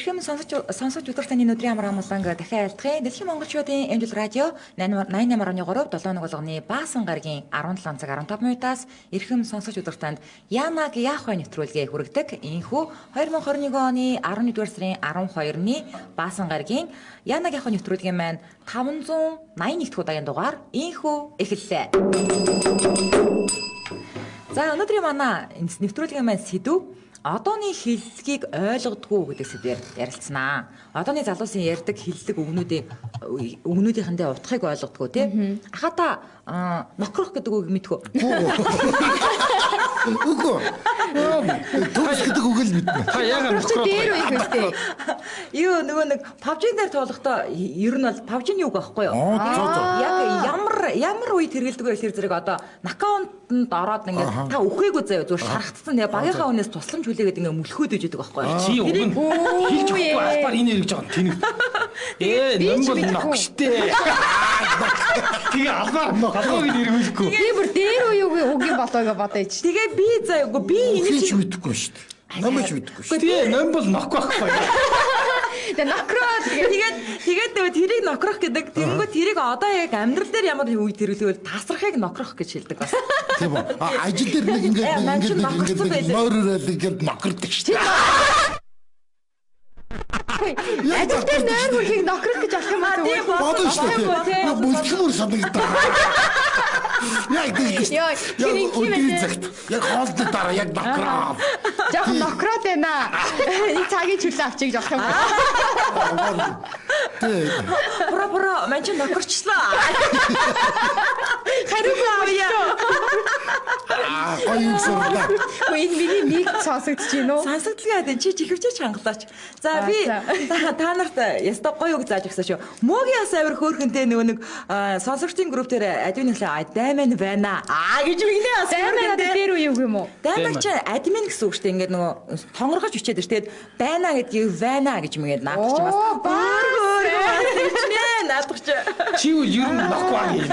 Эрхэм сонсож үзэх таны өдрийн амар амгалан дахиад айлтгая. Дэлхийн монголчуудын эмчил радио 88.3 7 болгоны баасан гарагийн 17 цаг 15 минутаас эрхэм сонсож үзэх танд Янаг Яахвай нэвтрүүлгээ хүргэдэг. Ийхүү 2021 оны 11-р сарын 12-ны баасан гарагийн Янаг Яахвай нэвтрүүлгийн маань 581 дахь удаагийн дугаар ийхүү эхэллээ. За өнөөдрийн манай нэвтрүүлгийн маань сэдв одооны хэллэгийг ойлгодгүй гэдэг сэдвээр ярилцсанаа. Одооны залуусын ярьдаг хэллэг өгнүүдийнхэндээ утгыг ойлгодгүй тий. Ахата нокрох гэдэг үг мэдхүү. Үгүй. Төгс гэдэг үг л мэднэ. Та яагаад нокрох дээр үе хэлтэй. Юу нөгөө нэг PUBG дээр тоглохдоо ер нь бол PUBG-ний үг байхгүй юу? Яг ямар үед хэрэгэлдэг вэ гэхээр зэрэг одоо нокаунтанд ороод ингээд та үхээгүй заяа зүгээр шархтсан тэгээ багийнхаа үнээс тусламж хүлээгээд ингээд мөлхөөд ижидэг байхгүй юу? Чи өгөн хийж өгөхгүй албаар энэ хэрэгж байгаа тэнэг. Номбол нок штэ. Тэгээ албаар гэж нэрвэлэхгүй. Би бүр дээр үеийн болоогоо бодооч. Тэгээ би заяа үгүй би энэ ч мэдэхгүй шүү дээ. Намайг мэдэхгүй шүү. Тэгээ номбол нок байхгүй. Тэгээ нокроо тэгээд тэрийг нокрох гэдэг. Тэнгүү тэрийг одоо яг амьдрал дээр ямар үед хэрэглэвэл тасрахыг нокрох гэж хэлдэг бас. Тийм үү. Ажил дээр нэг ингээд нойроод ингээд нокрдог шүү дээ. Ажил дээр нойр бүрхийг нокрох гэж авах юм аа. Тийм бодож шүү дээ. Бүлтгэмөр санагдаа. Яг тийм шүү. Яг хоолтой дараа яг нокроо. Яг нокроод байна. Нэг цагийн чөлөө авчиг жоох юм. Про мань ч нокорчлаа. Хариу авъя. Гоё юмсаа. Энэ миний нэг сонсогдож байна уу? Сонсогдлоо дээ чи чихвчээч хангалаач. За би та нарт яста гоё үг зааж өгсөн шүү. Мөгийн бас авир хөөрхөнтэй нөгөө нэг сонсогчдын групп дээр админлээ дайман байна. Гэж мэгнээ бас дайман дээр үе үг юм уу? Дайман ч админ гэсэн үг шүү дээ. Ингээд нөгөө тонгоргож бичээд ир. Тэгээд байна гэдгийг вана гэж мэгээд наадах ч бас. Наадах ч. Чи юу ер нь нохгүй юм.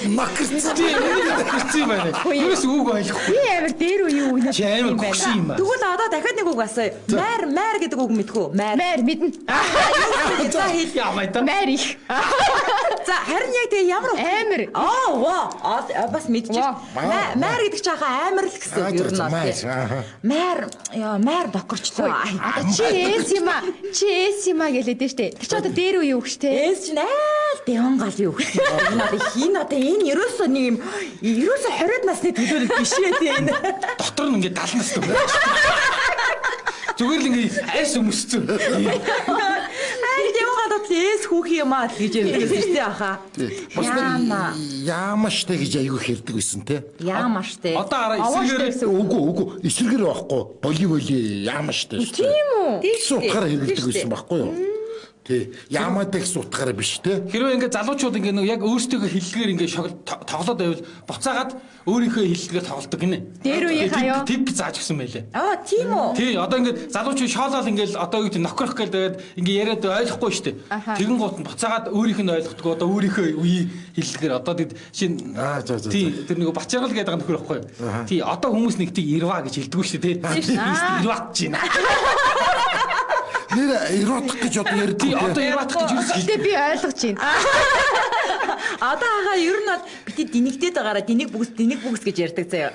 Макрцээ. Макрцээ байна. Юус үг ойлгохгүй. Би амир дээр үе юу нэ. Чи амир гүши юм байна. Тэгвэл одоо дахиад нэг үг асууя. Маар гэдэг үг мэдхүү? Маар мэднэ. За хэл. Ямаа та. Маар их. За харин яг тэгээ ямар амир. Бас мэдчихэ. Маар гэдэг чинь амар л гэсэн үг ер нь. Маар докорчлоо. Чи эс юм а гэлээд штэ. Тэр чи одоо дээр үе үг штэ. Эс чинь айл дэвэн гал юу гэх юм. Одоо энэ ерөөсөө нэг юм 20-од насны төлөөлөл биш ээ тий энэ. Дотор нь ингээд 70 настай байна. Зүгээр л ингээд айс өмсцэн. Дэвэн гал эс хүүхий юм аа гэж ярьдагс тий аха. Яамаштай гэж аягүй хэлдэг байсан те. Яамаштай. Одоо араа эсрэгээр үгүй эсрэгээр байхгүй. Боли яамаштай шүү. Тийм үү? Тэгс утгаараа хэлдэг байсан байхгүй юу? Тий. Яамаатай гэсэн утгаараа биш те. Хэрвээ ингээд залуучууд ингээд яг өөрсдөө хэллэгээр ингээд тоглоод байвал буцаагаад өөрийнхөө хэллэгээр тоглолдог гинэ. Дээр үе хаяа. Тип зааж гисэн байлээ. Тийм үү? Тий, одоо ингээд залуучууд шоолол ингээд одоо юу гэдэг нокрох гэдэг ингээд яриад ойлгохгүй шүү дээ. Тэгэн гут нь буцаагаад өөрийнх нь ойлгохгүй одоо өөрийнхөө үеийн хэллэгээр одоо тийм шин тий тэр нэг бачаргал гэдэг байгаа нөхөр байхгүй. Тий, одоо хүмүүс нэг тийг ирва гэж хэлдэггүй шүү дээ. Ирват чинь. Нэр эротик гэж одоо ярьдаг. Тий, одоо эротик гэж юус хэлдэг би ойлгож байна. Одоо хаа ер нь бол бити динэгдээд байгаараа динийг бүгс гэж ярьдаг заяа.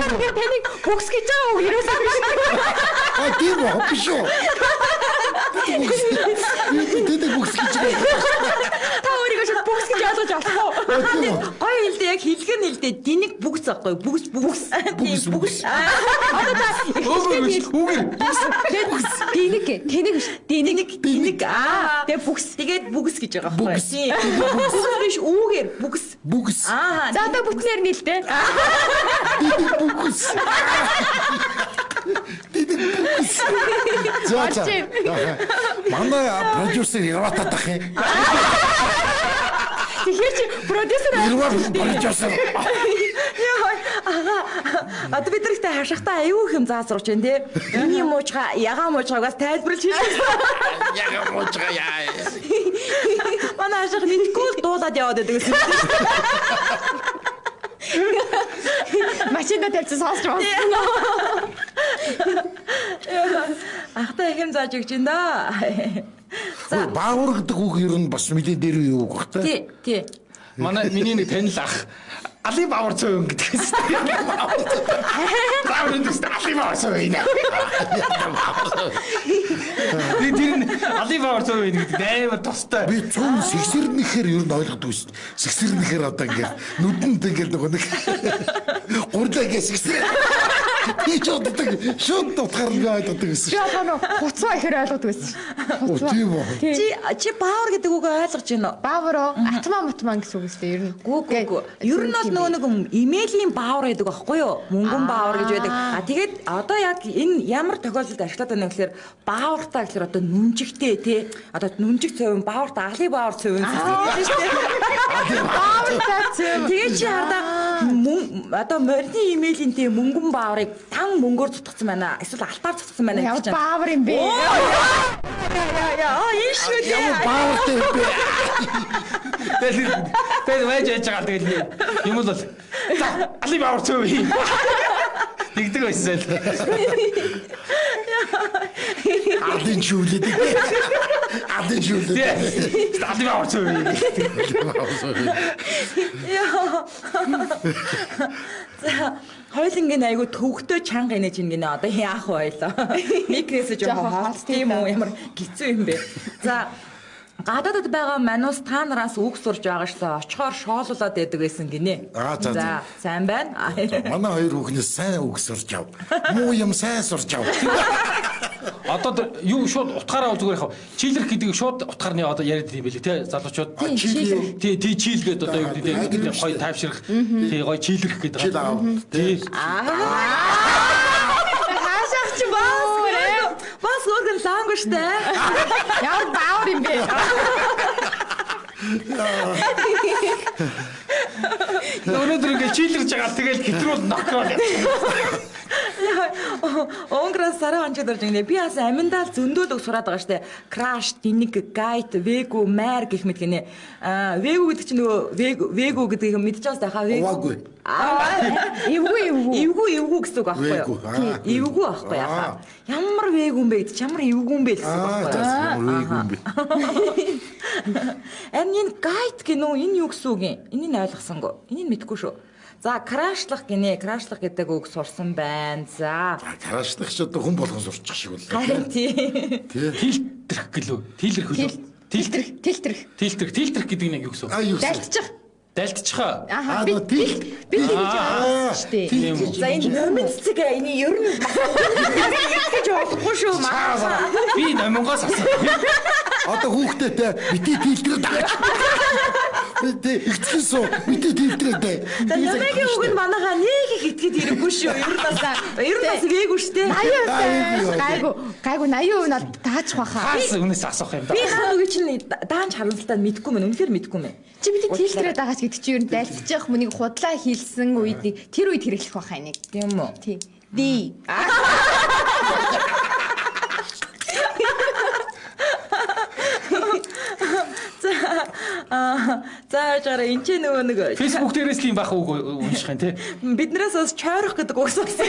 Тэнийг бүгс гэж байгаа уу ерөөсөө биш. Тийм үү биш үү? Тэнийг бүгс гэж байгаа. Та өөрийгөө шууд бүгс гэж ойлгож авах уу? Гоё хэлдэ яг хэлгэн хэлдэ динийг бүгс аахгүй бүгс. Тийм бүгс. Одоо та үгээр тэнийг динийг тэгээ бүгс. Тэгээд бүгс гэж байгаа байхгүй. Тийм. Бүгс биш үүгээр бүгс. Бүгс. За одоо бүтнээр нийлдэ. Бүгс. За. Манай продюсер яваатаад ах юм. Тэгэхээр чи продюсер продюсер. Одоо бид нартай хашахтаа аюу их юм заасруулж байна тий. Миний муужгаа ягаан муужгаагаас тайлбарлаж хэлсэн. Ягаан муужгаа яа. Манай хашах мэдгүй дуудаад яваад байдаг гэсэн. Машинда тавьсан сонсч байна. Ахтай ихэм зааж өгч байна да. Баавар гэдэг үг ер нь бас мэдээ дээр юу үг бах та. Тий. Манай миний нэг танил ах Али Баавар цөөн гэдгээс. Баавар гэдэг Али Баавар цөөн. Тэр Али Баавар цөөн гэдэг амар тустай. Би цөөн сэгсэрнэхээр ер нь ойлгодог шүү. Сэгсэрнэхээр одоо ингээд нүдэнд ингээд нэг гурлаа ингээд сэгсэр. Би ч одоо шууд утгаар нь ойлгодог гэсэн. Би одоо хуцаа ихээр ойлгодог байсан. Тийм үү. Чи Баавар гэдэг үгийг ойлгож байна уу? Баавар атман гэсэн үг үстэй ер нь. Гүү. Ер нь бол нөгөө имэйлийн Баавар гэдэг байхгүй юу? Мөнгөн Баавар гэж байдаг. Тэгээд одоо яг энэ ямар тохиолдолд ашиглаад байна гэхээр Баавартаа гэхээр одоо нүнжигтэй тий. Одоо нүнжиг цовын Баавартаа Али Баавар цовын гэсэн шүү дээ. Баавартаа цэв. Тэгээд чи хардаа одоо морины имэйлийн тий мөнгөн Бааварыг тан мөнгөөр цутгсан байна. Эсвэл алтаар цутгсан байна Ямар гэж байна. Баавар юм бэ? Яа, ийшгүй дээ. Ямар Баавартай юм бэ? Тэр байж байгаа тэгэл юм бол Али Баавар цөөн. Тэгдэг байсан. Адын шүүлээд. Адын шүүлээд. Али Баавар цөөн. Яа. За хоёулангийн айгу төвхтөө чанга инеж ин гинэ одоо яах байлаа. Никнээс жоохон хаалт тийм үү ямар гизүү юм бэ. За гадаадд байгаа манус та нараас үг сурж байгаа шлээ очихоор шоолуулаад байдаг байсан гинэ. За сайн байна. Манай хоёр хүүхнээс сайн үг сурч ав. Муу юм сайн сурч ав. Одоо юу шууд утгаараа зүгээр яхав. Чилэрх гэдэг шууд утгаарны одоо яриад юм билээ те залуучууд. Тий чил гэдэг одоо юу гэдэг те гоё тайвширх. Тий гоё чилэрх гэдэг. Тий. Хаашаач бас гэрээ. Бас өөргөн лангуштай. Ямар Баавар юм бэ? Өнөөдөр ингэ чилэрж байгаа тэгэл хэтрүүл нокрол. Онграс сараа анчаад орж гинэ. Би бас аминдаа зөндөөлөг сураад байгаа штэ. Crash, Dinig, Guide, Vegu, Mare гэх мэт гинэ. Vegu гэдэг чинь нөгөө Vegu гэдгийг мэдчихэж байгаа Уугүй. Эвгүй гэсэн үг байхгүй юу? Эвгүй байхгүй яхаа. Ямар Vegu юм бэ гэдэг чинь ямар эвгүй юм бэ гэсэн үг байхгүй юу? Энэ Guide гэнэ энэ юу гэсэн үг юм? Энийг ойлгосонгүй. Энийг мэдэхгүй шүү. За крашлах гинэ. Крашлах гэдэг үг сурсан байна. За. Крашлах ч одоо хүн болгон сурчих шиг бол. Харин тий. Фильтрэх гэлөө. Тилэрх үү? Фильтрэх гэдэг нь юу гэсэн үг? Далтчих. Би тэгж байгаа шүү дээ. За энэ номын цэцэг энэ ер нь гэж болохгүй шүү маа. Би номонгоос авсан. Одоо хүүхдтэй бити фильтрээ даач. Ихтгэн суу бити фильтрээ даа. За номын үг нь манайхаа нэг их итгэд ирэхгүй шүү. Ер нь бас вээгүү шүү дээ. Гайгүй 80% нь таачих баха. Хаас үнээс асуух юм да. Би хаа үгүй чинь даанч харамсалтай мэдгүй мэн. Үнэхээр мэдгүй мэн. Чи бид фильтрээ дагаач гэдэг чи ер нь дайлчих мөнийг худлаа хийлсэн үед тэр үед хэрэглэх баха энийг. Тийм үү? Тий. Ди. За жаараа энэ ч нөгөө нэг Facebook дээрээс л юм бах үг унших юм тий. Биднээс бас чойрох гэдэг үг сонсон.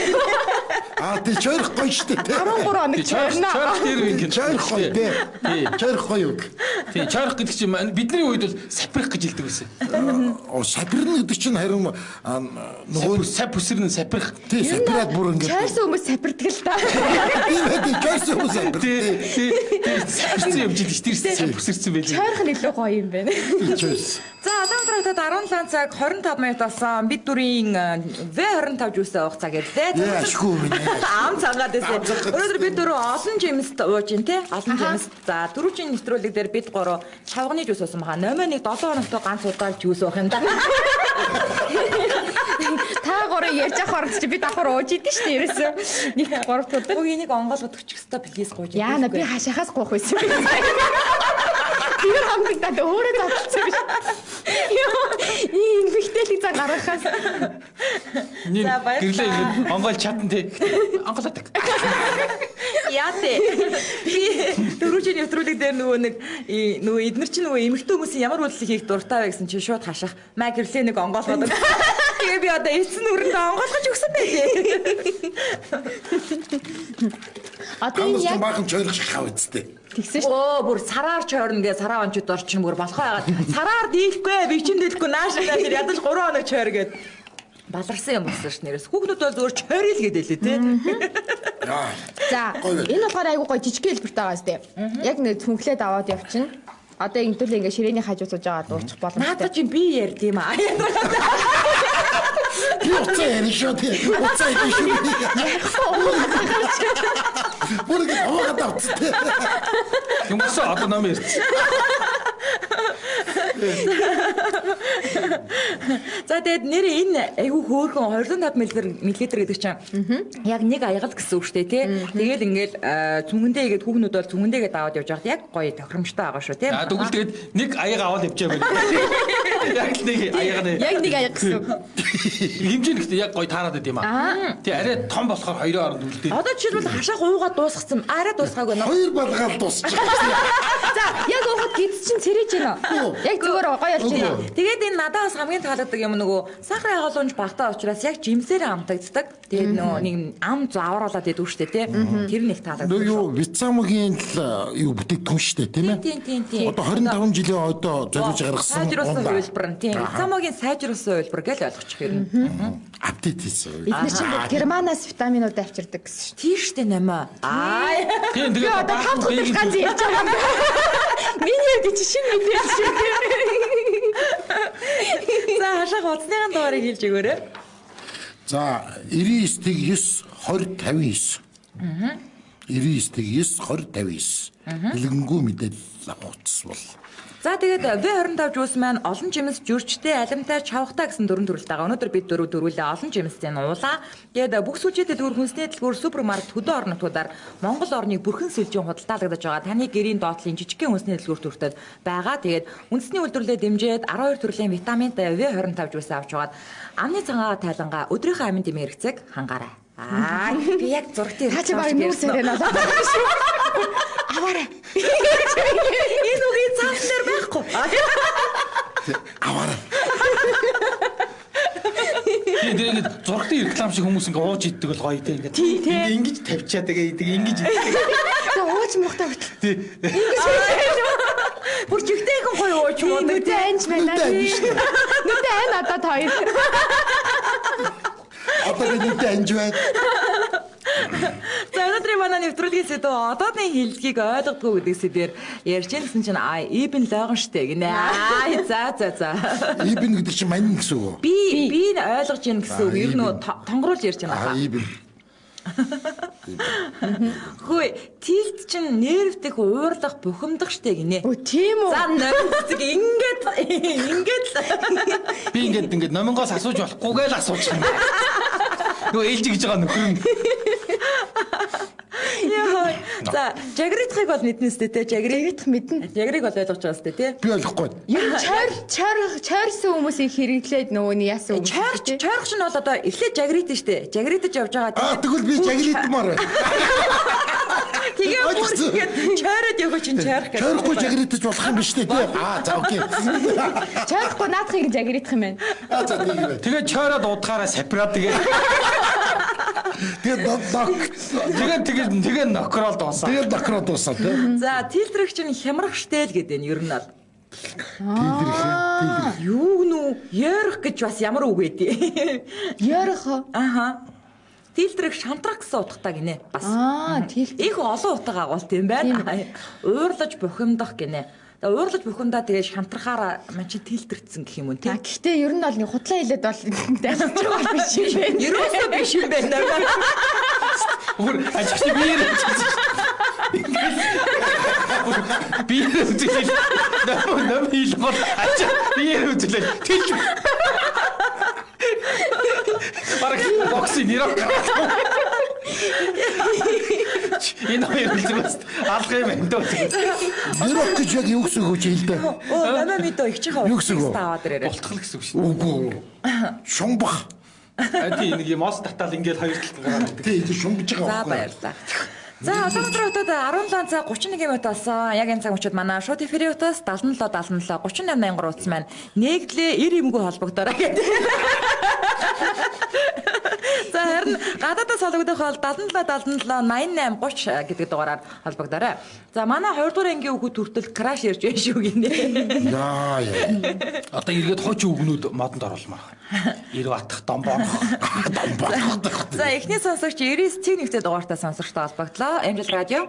Тий чойрох гоё штэ тий. 13 хоног чойрно. Чойрох дээр ингэ. Чойрох гоё тий. Чойрох гоё үг. Тий чойрох гэдэг чинь бидний үед бол саприх гэж хэлдэг байсан. Сапирна гэдэг чинь харин нөгөө сап үсэрнэ саприх. Тий сапираад бүр ингэ. Чойрсон хүмүүс сапирдаг л та. Тий чойрсон хүмүүс сапирдаг. Тий. Сапирсан юм жил тийш сап үсэрсэн байлээ. Чойрох нь илүү гоё юм байна. За одоо өнөөдөр 17 цаг 25 минут болсон. Бид дүрийн V25 жүүсээ уух цаг гэлээ. Яашгүй минь. Ам цагаад байсан. Өнөөдөр бид дөрөв олон жимст ууж ин тий. Олон жимст. За дөрвийн нэвтрүүлэг дээр бид гурав чавганы жүүс уусан баха. Номер 1 7 хоногт ганц удаа жүүс уух юм да. Та гурав ярьж авах орч би давхар ууж идэв шүү дээ ерөөсөө. Нэг 3 удаа. Өө энийг онгоолгох өчгөстэй плиз гууж. Яана би хашаахаас гуух байсан. Тэр хамт надад өөрөө зовлцсон биш. Йоо, инфектэлийг за гаргахаас. Гэрлээ онгоол чадан тий. Онгоолодог. Яа тий. Би дөрөвжин нэвтрүүлэг дээр нөгөө эднэр чинь нөгөө эмэгтэй хүмүүсийн ямар үйлдэл хийх дуртай вэ гэсэн чинь шууд хашах. Маа гэрлээ нэг онгоолгоод. Тэгээ би одоо эцэн нүрэнд онгоолгож өгсөн байлээ. Одоо энэ яг баахан чойлох шиг хав үсттэй. тэгсэн шүү. Оо бүр сараар чойрно гэ сараа ончууд орчин бүр болохоо яагаад сараар дийлэхгүй би чинь дийлэхгүй нааш ядаж 3 хоног чойр гээд баларсан юм болсон ш нэрээс хүүхнүүд бол зөвөр чойрил гэдэг лээ тий. За энэ болохоор айгуу гоё жижиг хэлбэртэй байгаа зү. Яг нэг түнхлээд аваад явчихна. Одоо ингэдэл ингээ ширээний хажуу сууж байгаа дуучих боломжтой. Наадаа чи би ярьд юм аа. Би уцаа ярих шүү тий. Уцаа ярих шүү. Бүр ингэ аваад авцтай. Юмсаа одоо нам ярьж. За тэгээд нэр энэ айгүй хөөрхөн 25 мл гэдэг чинь яг нэг аягал гэсэн үг шүү дээ тий. Тэгэл ингээл цүнгэндээ игээд хүүхнүүд бол цүнгэндээгээ даваад явж байхад яг гоё тохиромжтой байгаа шүү тий. А тэгвэл тэгээд нэг аяга аваад явж байгаа байх. Яг нэг аяга нэ. Яг нэг аяг гэсэн. Хэмжээ нэгт яг гоё таарад байд юм аа. Тий арай том болохоор хоёрын оронд үлдээ. Одоо жишээлбэл хашаах уугаад дуусгацсан арай дуусгаагүй нөө. Хоёр балгаал дуусчих. За яг уухад гиз чинь цэрэж байна. Яг зүгээр гоё болж байна. Тэгээд энэ надаас хамгийн таалагддаг юм нөгөө сахарын агуулж багтаа учраас яг жимсээр амтагддаг. Тэгээд нөгөө нэг ам завруулаад идэв штэ тий. Тэр нэг таалагддаг. Нөгөө юу вицамгийн юу бүтээгдэхүүн штэ тийм ээ. Тийм. Одоо 25 жилийн ойдоо зориулж гаргасан. Сайжруулсан хувилбар нь тийм. Вицамгийн сайжруулсан хувилбар гэж ойлгочих юм. Апдейт хийсэн. Бид нар чинь германаас витаминууд авчирдаг гэсэн шүү. Тийм штэ нэмэ. Аа. Тийм Би одоо тэгээд 5 дахь ганц ярьж байгаа юм. Миний яг чи шин мэдээ шиг. За хашаах уцныхын дугаарыг хэлж өгөөрэй. За 99-9 2059. 99-9 2059. Дэлгэнгүй мэдээлэл авах утас бол. За тэгээд V25 жуус маань олон жимс жүрчтэй, алимтай, чавхтай гэсэн дөрвөн төрөлтэй байгаа. Өнөөдөр бид дөрвөлээ олон жимстэй нуулаа. Тэгээд бүх сүлжээтэй дэлгүүр хүнсний дэлгүүр супермаркет хөдөө орнотуудаар Монгол орныг бүрхэн сүлжийн худалдаалагдаж байгаа. Таны гэрийн доотлын жижигхэн хүнсний дэлгүүр төртөд байгаа. Тэгээд үндэсний үйлдвэрлэлээ дэмжиж 12 төрлийн витаминтай V25 жуус авч яваад амны цангаа тайлангаа өдрийнхөө амин дэмээ хэрэгцээг хангаарай. Аа би яг зургтын Чи баг нүүсээр нь болоод байгаа шүү. Аваарай. Энэ үгийн цааш дээр байхгүй. Аваарай. Тэгээд зургтын реклам шиг хүмүүс ингээ ууж иддэг бол гоё тийм ингээ ингэж тавьчаад тэгээ ингэж иддэг. Тэ ууч мохтой хөтөл. Тий. Бүр жигтэйхэн гоё ууч муу. Нүдэ анж байна. Нүдэ ань одоо хоёр. Одоо гэдэг анж байна. За өнөөдрийн манай нэвтрүүлгийн сэдв одооны хэллэгийг ойлгодгүй гэдэг сэдвээр ярьж байсан чинь ибн лойгон штэ гинэ. За. Ибн гэдэг чинь мань гэсэн үг үү? Би ойлгож ийн гэсэн үг. Ер нь тонгоруулж ярьж байна. Ибн. Хөөе, тилт чинь нервдэх, уурлах, бухимдах штэ гинэ. Өө тийм үү? За нэрвцэг ингээд Би ингээд номингоос асууж болохгүйгээ л асууж байна. Нөгөө ээлж гэж байгаа нөхөр нь. Яа. За, жагритхыг бол мэднэ сте те. Жагритх мэднэ. Жагрыг бол ойлгож байгаа сте те. Би ойлгохгүй. Ер нь чойрсон хүмүүсийг хэрэглээд нөгөөний яасан үг. Чойрох чинь бол одоо эхлээд жагрит нь штэ. Жагритж явж байгаа. Тэгвэл би жагритмаар байна. Тэгээ бүр чойроод явах чинь чойрох гэж. Чойрохгүй жагритж болох юм биш үү тий? За окей. Чойрохгүй наадхыг жагритх юм байна. За тийм. Тэгээд чойроод удахаараа сапраад тэгээд нокрол дуусаа. Тэгээд нокрол дуусаа тий. За, тилтрэх чинь хямрах штэ л гэдэг нь ер нь бол. Тилдрэх. Юу нүү? Ярих гэж бас ямар үг вэ? Ярих. Аха. Тилтрэх шантрах гэсэн утгатай гинэ. Бас. Тилтрэх. Их олон утга агуулт юм байна. Уурлаж бухимдах гинэ. Тэгээ уурлаж бухимдаа тэгээ шантрахаараа мань чи тилтэрсэн гэх юм уу тий. Гэхдээ ер нь бол нэг хутлаа хэлээд бол дайсаж байгаа биш юм байна. Ерөөсөө биш юм байна. Өөр ажигч биеэр биеэр үзэл нам хийлгол ачаа биеэр үзэл тэлж бараг боксing нэрок энэ хоёр үлзмэс алах юм энэ дөө Нэрок гэж яг юу гэсэн үг вэ хэлдэ? Намаа мэдөө их чихээ Юу гэсэн үг? таваад ирээрээ. болтгол гэсэн үг шүү. Үгүй. Шумбах. Тийм нэг юм мос татал ингээл хоёр талд гараад. Тий, шумбаж За байгаа байхгүй. баярлалаа. За Улаанбаатар хотод 17 цаг 31 минут болсон. Яг энэ цаг мөчид манай шууд эфирийн утас 77 38 мянган утас маань нэгдлээ 90 эмгүү холбогдорой гэдэг. За харин гадаадаас холбогдох бол 77 88 30 гэдэг дугаараар холбогдорой. За манай 2 дугаар ангийн хүүхэд хүртэл краш ярьж байна шүү гинэ. Яа. Одоо эргээд хуучин үгнүүд модонд оруулмаар. 90 атах домбоор. За эхний сонсогч 99 цэг нэгтэй дугаартай сонсогчтой холбогдлоо. Амжилт радио.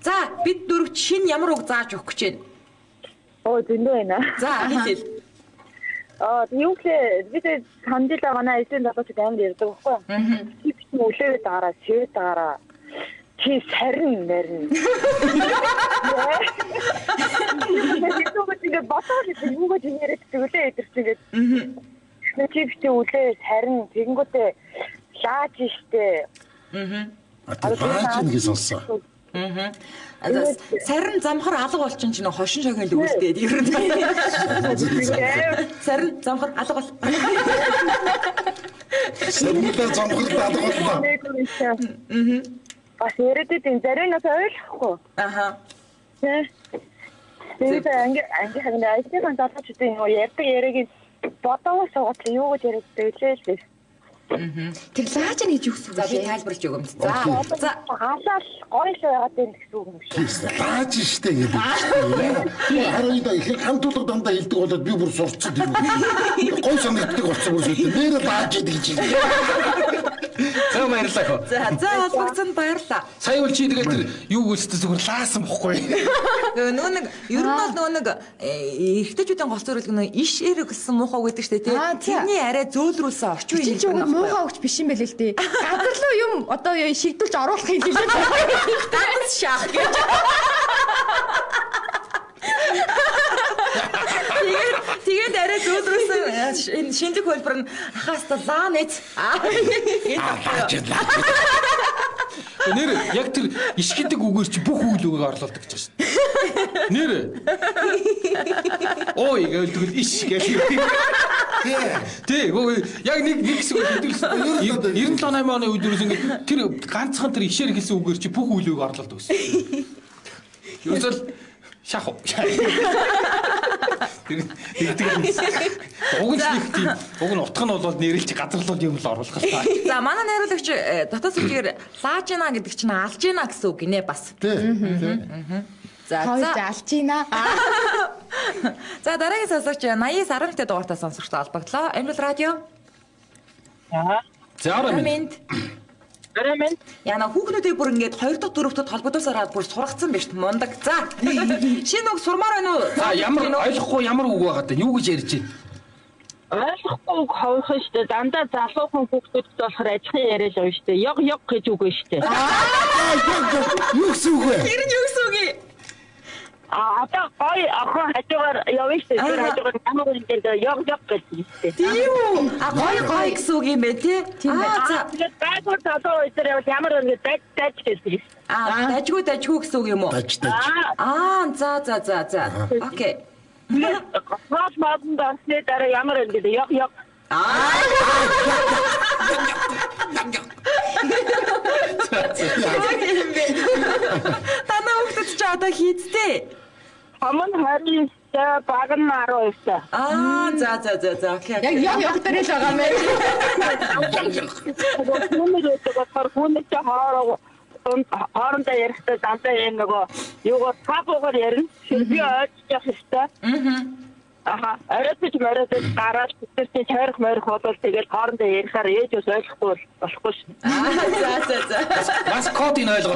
За бид дөрөв шинэ ямар үг зааж өгөх гэж байна? Оо зөндөө байна. За хэлээ. Юу гэхээр бид хандилаа манай эзэн залуучууд амар ярьдаг байхгүй юу? Би бичсэн үлээгээд байгаараа, шивээд байгаараа. Чи сарин нэрнэ. Ингээд ботоод юугаа чинийрээд тгүүлээ идэрч ингээд. Чи бичсэн үлээ сарин тэгэнгүүтээ лааж штэ. Лааж нэг сонсоо. Сарин замхар алга болчин ч нөх хошин шогийн л үүлдээд ер нь. Сарин замхар алга бол. Сарнаа замхар алга боллоо. Бас яриад энэ заринаас ойлгохгүй. Аха. Тэгээд анги хагнаа айсны залуучуудын юу ярьдаг яриаг бодоос суугаад юу гэж яриаддаг лээ. Тэр лааж нь гэж юу гэсэн үг вэ? За би тайлбарлаж өгье юм. За хаалал гоёлоо яагаад энэ гэсэн үг юм шиг. Лааж штэ гэдэг. Би хараад их хамтуулга дандаа хэлдэг болоод би бүр сурцсан тийм үү. Гой санагддаг болсон бүр шүү дээ. Нэр лааж гэдэг чинь. За баярлалаа. За холбогцсон баярлалаа. Сая бол чи тэгээд тэр юу гүйцэтгэж зүгээр лаасан бохгүй. Нөгөө нэг ер нь бол нөгөө нэг эрэгтэйчүүдийн гол зорилго нөгөө иш эрэг гэсэн муухай гэдэг штэ тий. Тэрний арай зөөлрүүлсэн орчин үеийн чинь муухай өгч биш юм байл л дээ. Газар руу юм одоо шигдүүлж оруулах юм лээ. Ганц шах гэж. Тэгээд арай зөөлрүүлсэн энэ шинжлэх хөлбөр нь хааста лаанэц. Нэр яг тэр иш гэдэг үгээр чи бүх үйл үгийг орлуулдаг гэж байна. Нэр. Ой гэлдэг иш гэх юм. Тий, яг нэг хэсэг үлдүүлсэн. 97 оны үед юусэн ингэ тэр ганцхан тэр ишээр хэлсэн үгээр чи бүх үйл үгийг орлуулдаг гэсэн. Юусэл шах. Уг нь утга нь бол нэрэлж газарлууд юм л оруулах л та. За манай найруулагч дотоод сүлжээр лааж гинэ гэдэг чинь алж гинэ гэсэн үг гинэ бас. За алж гинэ. За дараагийн сонсогч 80-с 11-т дугаартай сонсогчтой холбогдлоо. Амжилт радио. За аминт. Яна хүүхнүүдээ бүр ингээд 2 дахь 4 дахь холбогдосоор бүр сургацсан байж мундаг. За шинэ үг сурмаар байна уу? За ямар ойлгохгүй ямар үг байгаа даа. Юу гэж ярьж байна? Ойлгохгүй ховох штэ дандаа залуухан хүүхдүүд болохоор ажихын яриа л байгаа штэ. Яг гэж үг байна штэ. Юу гэсэн үг вэ? Тэр нь юу гэсэн үг юм? Одоо гой охин хажуугаар явна штэ. Тэр хажуугаар намайг ингээд яг гэж штэ. Тийм үү? Гой гэсэн үг юм бэ тий? За тэгээд гайгүй залуу өдөр явал ямар нэг даж гэсэн. Дажгүй гэсэн үг юм уу? Даж. За. Окей. Хаас маданд асны дараа ямар нэг яг. Танаа хүүхдэд ч одоо хийцтэй. Аман харин баг нь 12-та. За. Окей. Яг дээр л байгаа мэй. Хүмүүст хоорондоо ярихдаа дандаа юм нөгөө юугаар табуугаар ярина. Би ойлгох хэрэгтэй. Арайч мөрөд гараад тэтгэвч тойрох болол тэгэл хоорондоо ярихаар ээжөөс ойлгохгүй болохгүй шин. За. Бас кодыг ойлгоо.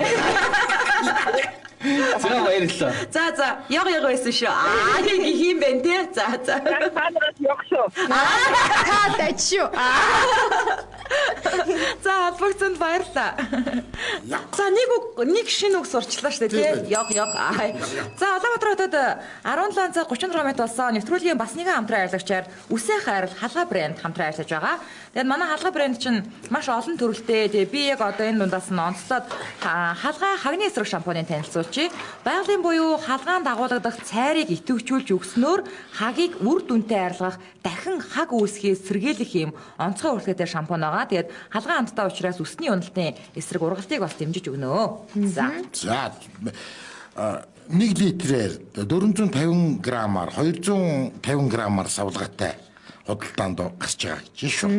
За баярлалаа. За. Яг байсан шүү. Гэх юм бэ те. За. Танаас яг шүү. Даж шүү. За албагцанд баярлалаа. За нэг шинэ үг сурчлаа шүү дээ тий. Яг. За Улаанбаатар хотод 17 цаг 36 минут болсон. Нэвтрүүлгийн бас нэгэн хамтран ажиллагчаар Үсээ хайрал халгаа брэнд хамтран ажиллаж байгаа. Тэгээд манай халгаа брэнд чинь маш олон төрөлтэй. Тэгээд би яг одоо энэ дундаас нь онцлоод халгаа хагны эсрэг шампуныг танилцуулчих. Байгалийн буюу халгаанд дагуулгадах цайрыг идэвхжүүлж өгснөөр хагийг үр дүнтэй арилгах дахин хаг үүсхийг сэргийлэх юм онцгой урлагтай шампунь байгаа. Тэгээд тэгээд халгаан амттай учраас өсний уналтын эсрэг ургалтыг бас дэмжиж өгнө. За. За 1 литрээр 450 граммаар 250 граммаар савлгатай худалдаанд гарч байгаа гэж шүү.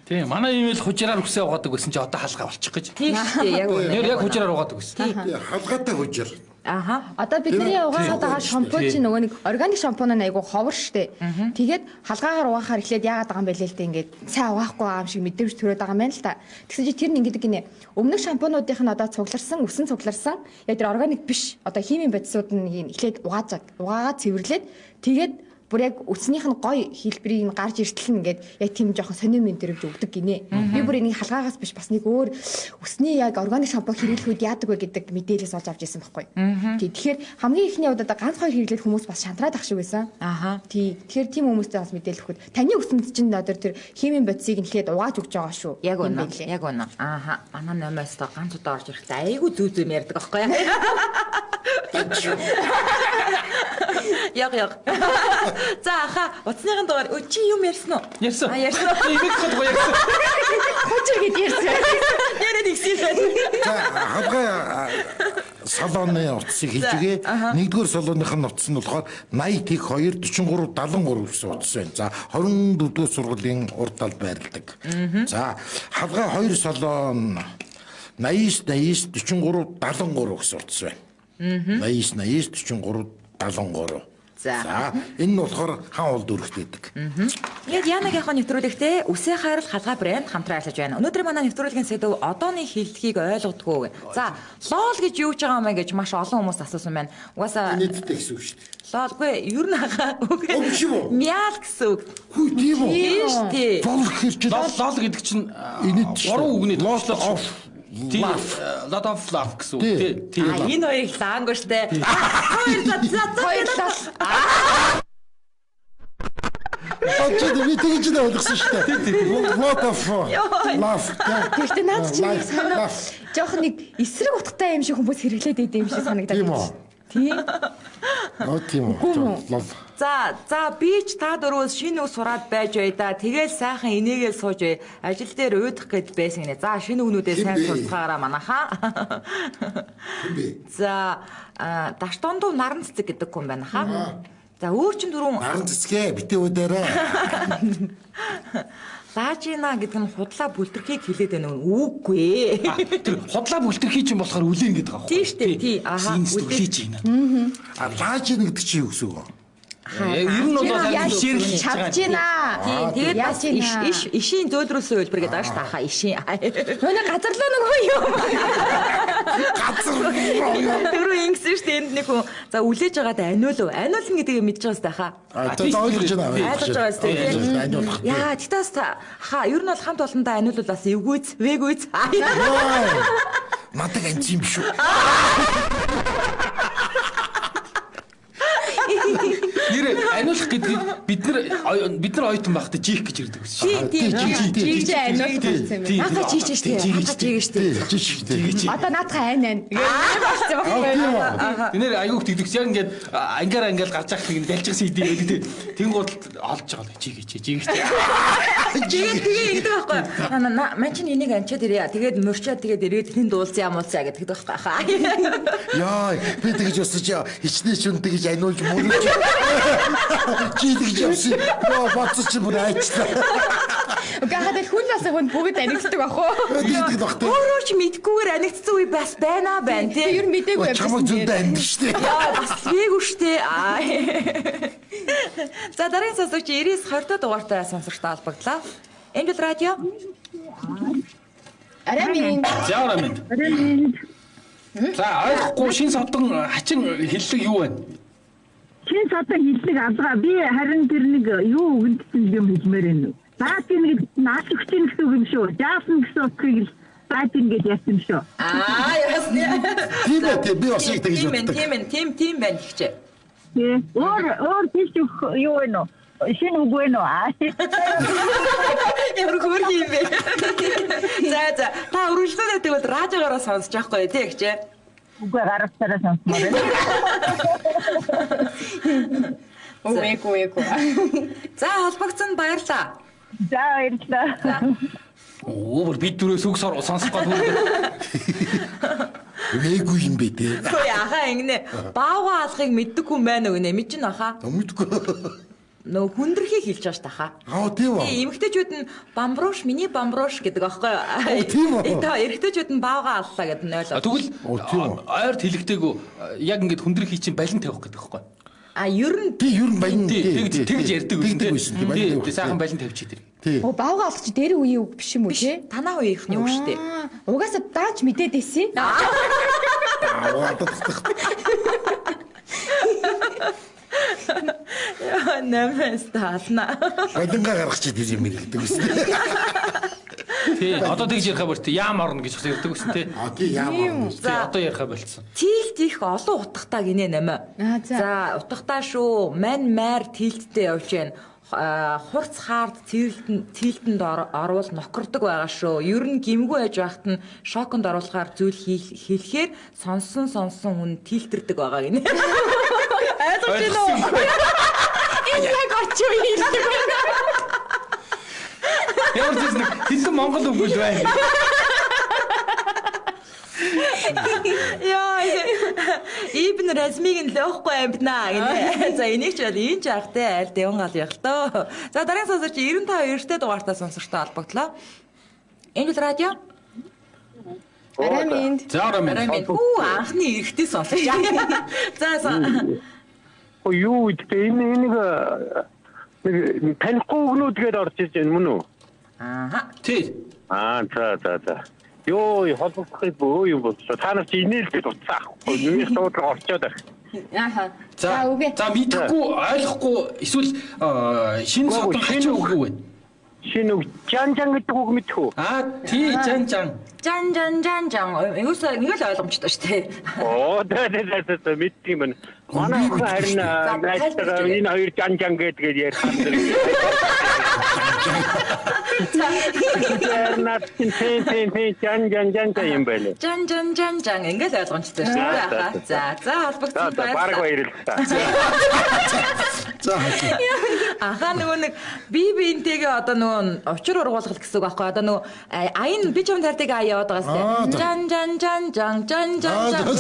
Тийм манай имэйл хужираар үсээ угаадаг байсан чи одоо халгаа болчих гэж. Тийм шүү дээ яг үнэ. Яг хужираар угаадаг байсан. Халгаатай хужир. Аха. Одоо бидний угаагаад байгаа шампунь чинь нөгөө нэг органик шампунь айгу ховор штэ. Тэгээд халгаагаар угаахаар эхлээд яагаад байгаа юм бэ л дээ ингээд сайн угаахгүй байгаа юм шиг мэдрэмж төрөөд байгаа юм байна л та. Тэгсэн чи тэр нь ингээд гинэ. Өмнөх шампунуудынх нь одоо цугларсан, үсэн цугларсан. Яг тэр органик биш. Одоо химийн бодисууд нь эхлээд угаагаад цэвэрлээд тэгээд бүр яг өснийх нь гой хэлбэрийг гарч иртэл нэгээд яг тийм жоохон сонир мэдэрвж өгдөг гинэ. Би бүр энийг халгаагаас биш бас нэг өөр өсний яг органик шампунь хэрэглэхэд яадаг вэ гэдэг мэдээлэлс олж авч ирсэн байхгүй. Тэгэхээр хамгийн ихний удаа ганц хоёр хэрэглээд хүмүүс бас шантраад ах шиг байсан. Аха. Тэгэхээр тийм хүмүүстэй бас мэдээлэл өгөхөд таны өсөнд чинь одоо тэр химийн бодисыг нэхэд угааж өгч байгаа шүү. Яг үнэ. Яг үнэ. Аха. Манай номоос та ганц удаа орж ирэхдээ айгүй зүү зүү ярьдаг байхгүй. Яг. За аха, утасныхын дугаар чи юм ярьсан уу? Ярьсан. Ярьсан. Имэйл хот ярьсан. Хожир гэд ярьсан. Яриад игсэн байна. За халгаа салооны утсыг хэлж өгье. Нэгдүгээр салооных нь утас нь болохоор 80 тэг 2 43 73 гэсэн утас байна. За 24-р сургуулийн урд талд байрладаг. За халгаа 2 салон 89 43 73 гэсэн утас байна. 89 43 73. За энэ нь болохоор хаан улд өргөддөг. Яг Янагийнхаа нэвтрүүлэгтээ үсээ хайрал халгаа брэнд хамтран ажиллаж байна. Өнөөдөр манай нэвтрүүлгийн сэдв одооны хэллэгийг ойлгодгүй. За лол гэж юу ч байгаа юм гэж маш олон хүмүүс асуусан байна. Угаасаа Нийтдээ гэсэн үг шүү дээ. лолгүй ер нь хаа үг. Мял гэсэн үг. Хүү тийм үү? Тий. Лол гэхэр чи Лол гэдэг чинь гурван үгний лол lot of love гэсэн үг тий. Энэ хоёрыг лаангүй штэ. Хоёр лол. Очоод би тэгж л ойлгосон шүү дээ. Lot of love. Гэхдээ наад чинь санаа жоох нэг эсрэг утгатай юм шиг хүмүүс хэрэглээд идэв юм шиг санагдаад байна. Тийм. Тийм үү. За би ч та дөрвөөс шинэ үг сураад байж бай да. Тэгэл сайхан инээгээл сууж бай. Ажил дээр уйдах гэд байсан гинэ. За шинэ үгнүүдээ сайн сурцгаараа манайхаа. За Даштондуу наран цэцэг гэдэг хүн байна хаа. За өөр чин дөрвөн наран цэцгээ битээ өдөрөө. Лаажина гэдэг нь худлаа бүлтэрхийг хэлээд байна үгүй. Тэр худлаа бүлтэрхий чинь болохоор үлэн гэдэг байгаа. Тий штэ тий. Аха. Үлээ чинь. Лаажина гэдэг чинь юу гэсэн үг вэ? Ер нь бол ширлж чадж байна. Тэгээд бас ишийн зөөлрүүлсэн хэлбэр гэдэг байгаа шүү дээ. Аха ишийн. Өнөө газарлаа нөгөө юу? Түрүү ингэсэн шүү дээ. Энд нэг хүн за үлээж байгаад аниул гэдгийг мэдж байгаа шүү дээ. Аха. Тэгээд ойлгож байна. Ойлгож байгаа шүү дээ. Яа тэгтээс ха ер нь бол хамт олондоо аниул бас эвгүйц, вэгүйц. Надад анц юм шүү. Нэр аниулах гэдэг бид нар ойтон байхдаа жих гэж ирдэг гэсэн. Жиж аниул гэсэн юм. Хаа жиж штэ. Жиж. Одоо наадхаа айн. Болсон байна. Нэр аюух тэгдэгс яг ингээд ангаараа гарч ирэх нэг дэлжигсэн идэв гэдэг. Тэнгууд олж байгаа л жиг. Тэгээд ингэдэг байхгүй. Ман чинь энийг анчаад ирээ. Тэгээд мөрчаад тэгээд ирээд тэнд дуулсан юм уулзаа гэдэг байхгүй. Яа, би тэгж өсөж хичнээн шүн тэгж аниулж мөрөж. Чи тэгж явсан. Яа, бацч бүр айчлаа. Гахад хүн нас хүн бүгд анигддаг ах уу? Тэгдэг багт. Өөрөө ч мэдгүйгээр анигдсан үе бас байна тий. Ер нь мэдээгүй байсан. Чамд зөндөө амьд штэ. Яа, бас вээгүү штэ. За дараагийн сонсогч 90-20 дугаартай сонсогчтой холбогдлоо. Энэ бол радио. Арамин. За ойлгохгүй шин содон хачин хэллэг юу вэ? Чин содон хэллэг алгаа би харин тэр нэг юу үгэнтсэн юм хэлмээр байна. Баатин гэж наас өгчин гэсэн үг юм шүү. Жаасан гэсэн утгыг баатин гэж ярьсан юм шүү. Ясна. Тийм ээ би бас их тэгж боддог. Тийм байна гэхчээ. Өөр тийш юу вэ нөө? Шинэ үг вэ нөө? Ямар хөрх юм бэ? За та өргөлдөөд тэгвэл радиогоороо сонсож байхгүй тий гэхчээ. Үгүй гарахтараа сонсмоор байна. Үгүй. За холбогдсон баярлаа. За баярлалаа. Өөр бид дөрөөс үг сонсох гол Вэгүй юм бэ те. Хөөе ахаа ингэнэ. Баавга алахыг мэддэг хүн байна уу гинэ? Мэдэж нь ахаа. Мэдгүй. Нөө хүндрхийг хэлж байгаа ш тахаа. Тийм үү. Эмэгтэйчүүд нь бамбрууш, миний бамбрууш гэдэг аахгүй юу? Тийм үү. Эрэгтэйчүүд нь баавга аллаа гэдэг нь ойлоо. Тэгвэл ойрт хэлэхтэйгүү яг ингэж хүндрхий чинь балин тавих гэдэг аахгүй. Ер нь баян тэгж ярьдаг байсан тийм. Тэг сайхан балин тавьчих тэр. Оо баавга алах чи дээр үеийн үг биш юм уу те? танаа үеийнхний үг шүү дээ. Угаасаа дааж мэдээд байсан. Нэмэс таална. Баянгаа гаргачих тийм юм хэлдэг байсан. Тий, одоо тэгж ярих болт яам орно гэж ярьдаг байсан тий. Тий яам. Тий, одоо ярих болцсон. Тилт их олон утгатай гинэ нэмэ. За утгатай шүү. Мань майр тилттэй явж гэн. Хурц хаард тилтэнд орвол нокордог байгаа шүү. Ер нь гимгүй байж байхад нь шоконд оруулахаар зүйл хэлэхээр сонсон хүн тилтэрдэг байгаа гинэ. Ойлгож байна уу? Энэ яг очив хэлдэг байна. Ямар ч зүйл хэлсэн монгол үг л байна. Яа, ибн размиг нь лөөхгүй амтнаа гинэ. За энийг ч бол энэ ч ахтай аль дэвэн гал яг л тоо. За дараагийн сонсогч 95 эрттэй дугаартаа сонсогчтой холбогдлоо. Энэ л радио. Араминд. За араминд. Анхны эрттэй сонсогч. За юу гэдэг энийг танихгүй өгнүүдгээд орж иж байна мөн үү? Тий. За. Йоо, холбогдохыг бөө юм болчихоо. Та нар чи инээлдэж утсаа ахгүй. Юуны дуудлага орчоод байна. За мэдхгүй ойлгохгүй эсвэл шинэ содон хачаа үгүй вэ? Шинэ үг жан гэдэг үг мэдхүү? Тий, жан. Энгээс нэг л ойлгомжтой шүү дээ. За мэддэг юм байна. Манай охин харин найзтайгаа энэ хоёр жан гэдгээд ярьсан дэр. Наад тэн жан юм байна. Жан ингээд ойлгомжтой шүү дээ. За холбогдсон баярлалаа. Бараг баярлалаа. Ахаа нөгөө нэг биентэйгээ одоо нөгөө учир ургуулгал гэсэн үг байхгүй одоо нөгөө аян би ч юм тартыг яваад байгаа сте. Жан.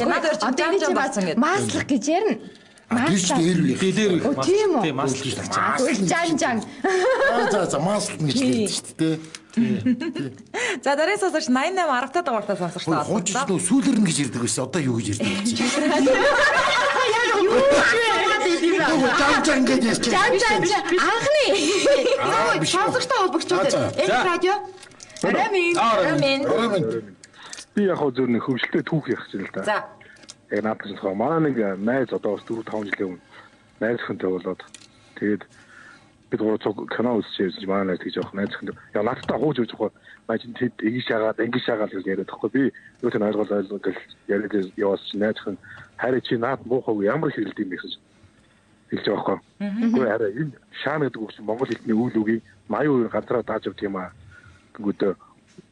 Надад баасан гэдэг. Маслах гэж ярина. Дэлэр үү? Тийм үү? Тий, маслах гэж байна. Жан. За маслах гэж хэлдэг шүү дээ. За дараагийн сонсогч 88 10-тай дугаартаа сонсогчтой Хууч нөө сүүлэрнэ гэж ярьдаг байсан. Одоо юу гэж ярьдаг чи? Жан гэж ярьчих. Анхны. Сонсогчтой холбогчтой. Энэ радио. Арамин. Би яг хөө зөв нэг хөвшлтэй түүх ярих гэж л да. За. Яг наадах нь манай нэг найз одоо бас 4-5 жилийн өмнө найз хүнтэй болоод тэгээд бид гурав кино үзчихсэн чинь манай найз гэж явах найз хүн яа надтай хууж үзэх гоо маа чинь тэд ингэ шагаад гэж яриад тахгүй би юу ч ойлгол гэж яриад яваас чинь найз хүн харин чи наад муухай ямар хэрэлд юм бэ гэж хэлж байгаа байхгүй. Үгүй арай энэ шаан гэдэг үг чинь монгол хэлний үйл үгийг 80% газараа дааж өгд юм аа. Гүтээ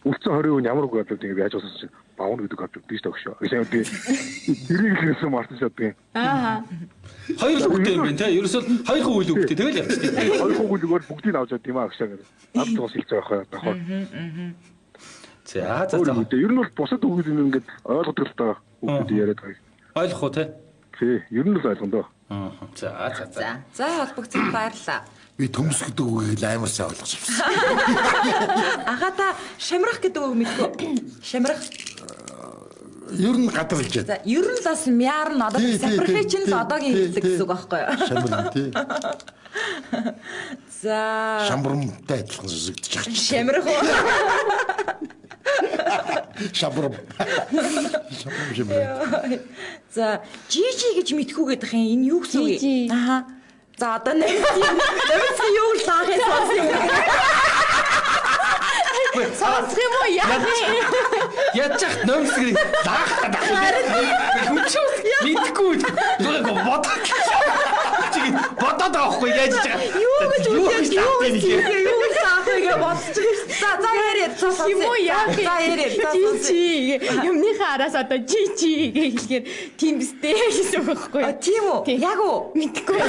үлцэн 20% ямар үг боддог ингэ яаж уссан чинь баун гэдэг авч биш төгшөө. Гэсэн би тэрийг хэлсэн мартаж чаддаг. Хоёр л үгтэй юм байна те. Ерөөсөө хоёр үйл үгтэй тэгэл явчих тийм. Хоёр үйл үгээр бүгдийг авч чаддаг юм аа гэж. Над туус хэлж байгаа байхгүй. За. Ер нь бол бусад үгүүд ингээд ойлгодог л таа үгүүд яриад байгаа. Ойлгох уу те? Тий, ер нь л ойлгоно доо. За. За холбогдсон баярлаа. Би төмс гэдэг үгийг л амар сайн ойлгож авсан. Ахаа та шамрах гэдэг үг мэдгүй. Шамрах. Ер нь гадар гэж. За ер нь бас мяар нь одоо сапрахи чинь л одоогийн хэллэг гэсэн үг байхгүй юу? Шамрам тий. За. Шамрамтай адилхан сүзэгдэж байгаа. Шамрах уу? Шамрам. За жижи гэж мэдхүү гэдэг юм. Энэ юу гэсэн үг вэ? Аха. За одоо нэг юу лаахыг сонсох юм. Сонсох юм уу яа? Ядчих нөмсгэрийг лаах гэдэг. Хүчтэй мэдгүй. Зүгээр бодоод авахгүй яаж ч байгаа. Юу гэж лаахыг бодчих. За яриа. Юм уу яа? За яриа. Жижи. Юмныхаа араас одоо жижи гэхээр тийм бистэй гэсэн үг байхгүй юу? Тийм үү? Яг уу? Мэдгүй.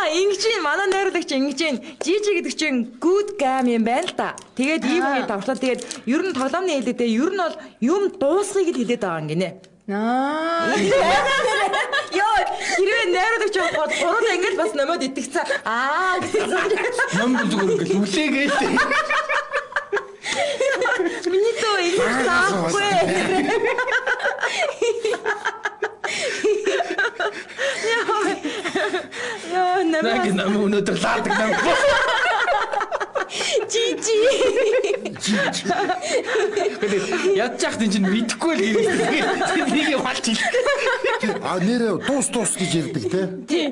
Ингэж манай найруулагч ингэж Жижи гэдэг чинь good game юм байна л да. Тэгээд ийм үеийн давшлаа. Тэгээд ер нь тоглоомны хэлээдээ ер нь бол юм дуусхийг л хэлээд байгаа юм гинэ. Йоо, хэрвээ найруулагч бол гурван ингэж бас номоод итгэцээ. Ном зүгээр ингээл үлээгээл. Миний тоо ингэж таахгүй. Яа, Нэг нам өнөдөр лаадаг нам. Жижи. Ядчих тийм чинь мэдхгүй л хийгээд нэг юм халж хэл. Нэрээ дуус гэж ярьдаг те.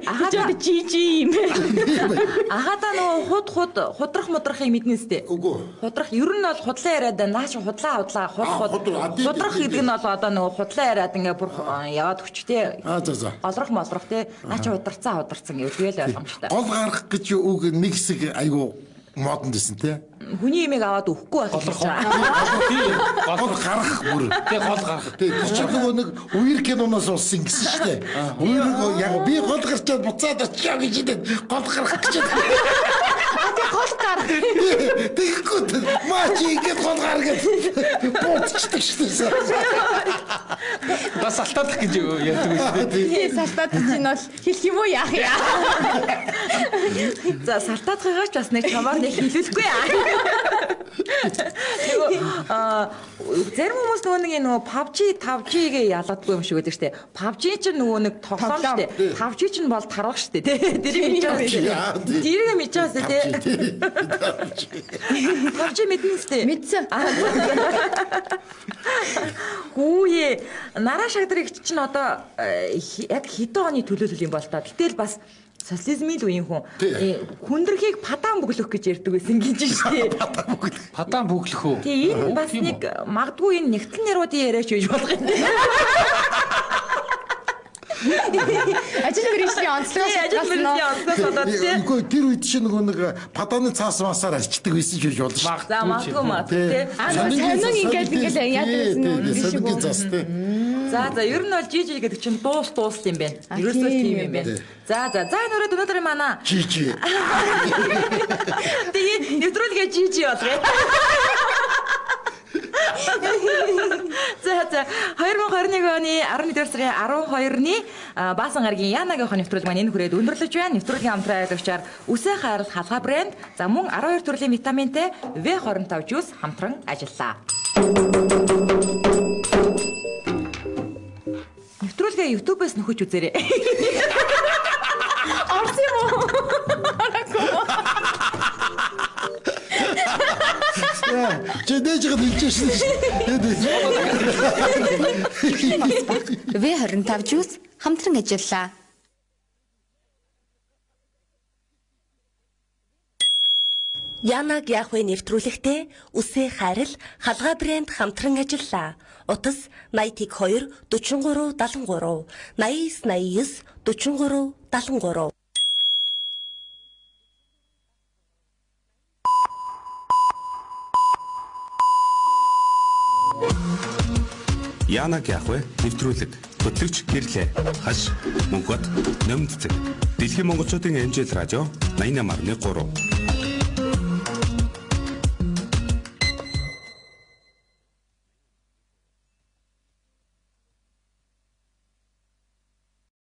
Ахаа жижи юм байна. Ахада нөгөө худрах мудрахыг мэднэ сте. Үгүй. Худрах ер нь бол худлаа яриад нааш худлаа худрах гэдэг нь бол одоо нөгөө худлаа яриад ингээ бүр яваад өч те. За. Олрох молрох те. Наач хударцсан гэдэг л ойлгомжтой. Гол гарах гэж үг нэг хэсэг айгу модон дэсэн те. Хүний имийг аваад өгөхгүй байх гэж байна. Гол гарах бүр. Тэг гол гарах. Тэг чи нөгөө нэг үер киноноос болсон гэсэн шүү дээ. Үер яг би гол гарчаад буцаад очиж гэж идэв. Гол гарах гэж. Тэг гол гар. Тэгэхгүй маач ингэж гол гар гэж буцчихдаг шүү дээ. Бас алтаадах гэж ярьдаг шүү дээ. Салтаад чинь бол хэлэх юм уу яах яа. За салтаадахгаач бас нэг чамаар нэг хэлүүлэхгүй яа. Зарим хүмүүс нөгөө PUBG-гээ ялгадгүй юм шиг байдаг штэ. PUBG чинь нөгөө нэг тоглоом штэ. PUBG чинь бол тарвах штэ тий. Тэрийг мэдчихсэн. Тэрийг мэдчихсэн тий. PUBG мэднэ штэ. Мэдсэн. Хүүе нараа шагдрыг чинь одоо яг хэдэн оны төлөөлөл юм бол та. Гэтэл бас социализмын үеийн хүндрхийг падаан бүглөх гэж ярьдаг байсан гэж шүү дээ. Падаан бүглэх үү? Тий, энэ бас нэг магадгүй энэ нэгтгэн нэрүүдийн яриач гэж болох юм. Ажил мэргэжлийн онцлогоос болоод тий. Үгүй тэр үед чинь нөгөө нэг падааны цаас масаар арчдаг байсан ч гэж болно шүү. За магадгүй тий. сонин ингээл яадаг гэсэн үг зас тий. За ер нь бол Жижи гэдэг чинь дуус юм байна. Ерөөсөө тийм юм байна. За энэ өнөөдөр манай Жижи. Тэгээ нэвтрүүлгээ Жижи болов. За 2021 оны 11-р сарын 12-ны Баасан гарагийн Янагийн хон нэвтрүүлэг маань энэ хүрээд өндөрлөж байна. Нэвтрүүлгийн хамтран ажиллагчаар Үсээ хайрал халгаа брэнд за мөн 12 төрлийн витаминтэй V25 жуус хамтран ажиллаа. Нэвтрүүлгээ YouTube-ээс нөхөж үзээрэй. орсон юм уу? Чи дээжгээ хэлчихсэн шүү. V25 жуус хамтран ажиллаа. Янаг яах вэ нэвтрүүлэгтээ Үсээ хайрал халгаа брэнд хамтран ажиллаа. Утас 82 43 73 89 89 43 73. Янаг яах вэ? Нэвтрүүлэг. Хөтлөгч гэрлээ. Хаш, мөнгөд, нэмэлт. Дэлхийн монголчуудын эмжил радио 88.3